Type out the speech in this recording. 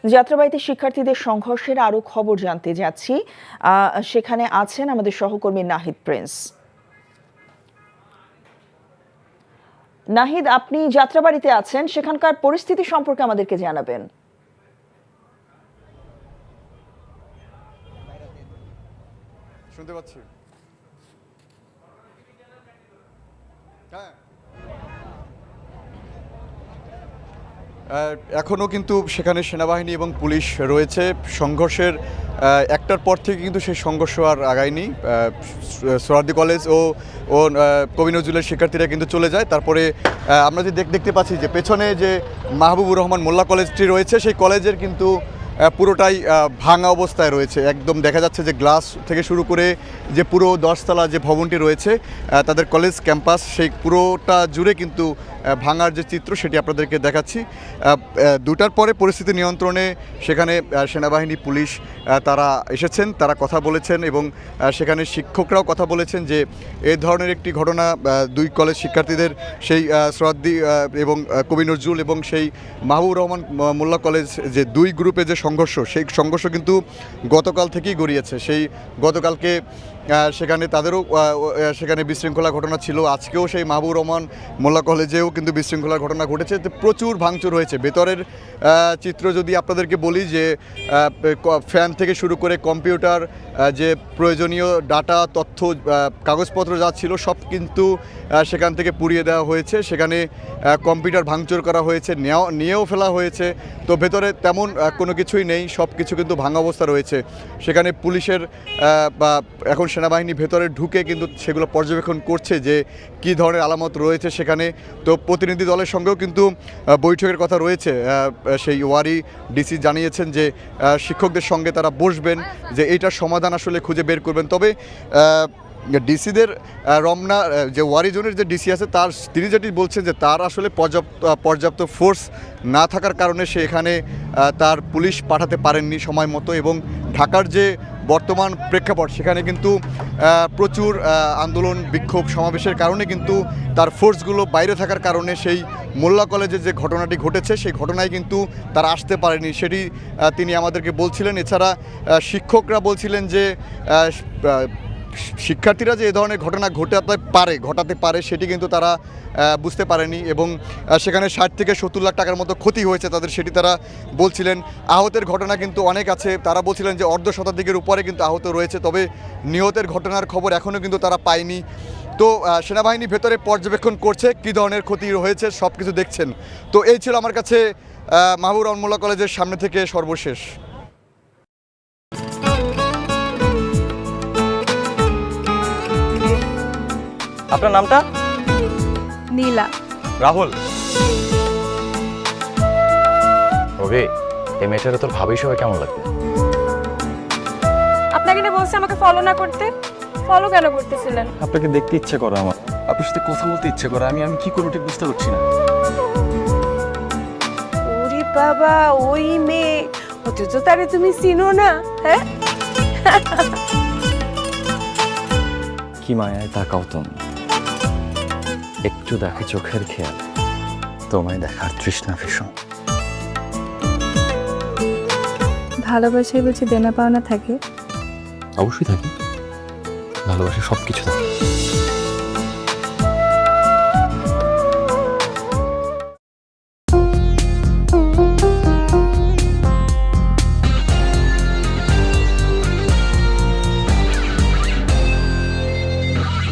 যাত্রাবাড়িতে শিক্ষার্থীদের সংঘর্ষের আরো খবর জানতে যাচ্ছি। সেখানে আছেন আমাদের সহকর্মী নাহিদ প্রিন্স। নাহিদ, আপনি যাত্রাবাড়িতে আছেন, সেখানকার পরিস্থিতি সম্পর্কে আমাদেরকে জানাবেন। শুনতে পাচ্ছি। এখনও কিন্তু সেখানে সেনাবাহিনী এবং পুলিশ রয়েছে। সংঘর্ষের একটার পর থেকে কিন্তু সেই সংঘর্ষ আর আগায়নি। সোহরাওয়ার্দী কলেজ ও কবি নজরুলের শিক্ষার্থীরা কিন্তু চলে যায়। তারপরে আমরা যে দেখতে পাচ্ছি যে পেছনে যে মাহবুবুর রহমান মোল্লা কলেজটি রয়েছে, সেই কলেজের কিন্তু পুরোটাই ভাঙা অবস্থায় রয়েছে। একদম দেখা যাচ্ছে যে গ্লাস থেকে শুরু করে যে পুরো 10তলা যে ভবনটি রয়েছে তাদের কলেজ ক্যাম্পাস, সেই পুরোটা জুড়ে কিন্তু ভাঙার যে চিত্র সেটি আপনাদেরকে দেখাচ্ছি। 2টার পরে পরিস্থিতি নিয়ন্ত্রণে সেখানে সেনাবাহিনী, পুলিশ তারা এসেছেন, তারা কথা বলেছেন এবং সেখানে শিক্ষকরাও কথা বলেছেন যে এই ধরনের একটি ঘটনা 2 কলেজ শিক্ষার্থীদের সেই সোহরাওয়ার্দী এবং কবি নজরুল এবং সেই মাহবুবুর রহমান মোল্লা কলেজ যে 2 গ্রুপে যে সংঘর্ষ, সেই সংঘর্ষ কিন্তু গতকাল থেকেই গড়িয়েছে। সেই গতকালকে সেখানে তাদেরও সেখানে বিশৃঙ্খলা ঘটনা ছিল। আজকেও সেই মাহবুবুর রহমান মোল্লা কলেজেও কিন্তু বিশৃঙ্খলার ঘটনা ঘটেছে। প্রচুর ভাঙচুর হয়েছে। ভেতরের চিত্র যদি আপনাদেরকে বলি যে ফ্যান থেকে শুরু করে কম্পিউটার, যে প্রয়োজনীয় ডাটা, তথ্য, কাগজপত্র যা ছিল সব কিন্তু সেখান থেকে পুড়িয়ে দেওয়া হয়েছে। সেখানে কম্পিউটার ভাঙচুর করা হয়েছে, নিয়েও ফেলা হয়েছে। তো ভেতরে তেমন কোনো কিছুই নেই, সব কিছু কিন্তু ভাঙা অবস্থা রয়েছে। সেখানে পুলিশের বা এখন সেনাবাহিনী ভেতরে ঢুকে কিন্তু সেগুলো পর্যবেক্ষণ করছে যে কী ধরনের আলামত রয়েছে সেখানে। তো প্রতিনিধি দলের সঙ্গেও কিন্তু বৈঠকের কথা রয়েছে। সেই ওয়ারি ডিসি জানিয়েছেন যে শিক্ষকদের সঙ্গে তারা বসবেন, যে এইটার সমাধান আসলে খুঁজে বের করবেন। তবে ডিসিদের রমনা যে ওয়ারি জোনের যে ডিসি আছে তিনি যেটি বলছেন যে তার আসলে পর্যাপ্ত ফোর্স না থাকার কারণে সে এখানে তার পুলিশ পাঠাতে পারেননি সময় মতো, এবং ঢাকার যে বর্তমান প্রেক্ষাপট সেখানে কিন্তু প্রচুর আন্দোলন, বিক্ষোভ, সমাবেশের কারণে কিন্তু তার ফোর্সগুলো বাইরে থাকার কারণে সেই মোল্লা কলেজে যে ঘটনাটি ঘটেছে সেই ঘটনায় কিন্তু তারা আসতে পারেনি, সেটি তিনি আমাদেরকে বলছিলেন। এছাড়া শিক্ষকরা বলছিলেন যে শিক্ষার্থীরা যে এ ধরনের ঘটনা ঘটাতে পারে সেটি কিন্তু তারা বুঝতে পারেনি, এবং সেখানে 60 থেকে 70 লাখ টাকার মতো ক্ষতি হয়েছে তাদের, সেটি তারা বলছিলেন। আহতের ঘটনা কিন্তু অনেক আছে, তারা বলছিলেন যে অর্ধ শতাধিকের উপরে কিন্তু আহত রয়েছে। তবে নিহতের ঘটনার খবর এখনও কিন্তু তারা পায়নি। তো সেনাবাহিনী ভেতরে পর্যবেক্ষণ করছে কী ধরনের ক্ষতি হয়েছে, সব কিছু দেখছেন। তো এই ছিল আমার কাছে মাহবুবুর রহমান মোল্লা কলেজের সামনে থেকে সর্বশেষ। আপনার নামটা? নীলা। রাহুল। ওকে, এই মেয়েটারে তোর ভাবি সবাই কেমন লাগবে? আপনাকে না বলছে আমাকে ফলো না করতে? ফলো কেন করতেছিলেন? আপনাকে দেখতে ইচ্ছে করে আমার, আপনার সাথে কথা বলতে ইচ্ছে করে। আমি কি করবো ঠিক বুঝতে পারছি না। ওরে বাবা, ওই মেয়ে, অথচ তারে তুমি চিনো না? হ্যাঁ, কি মায়ায় তাকাও তুমি, একটু দেখে চোখের খেয়াল, তোমায় দেখার তৃষ্ণা ভীষণ। ভালোবাসায় বুঝি দেনা পাওনা থাকে? অবশ্যই থাকে, ভালোবাসা সবকিছু থাকে।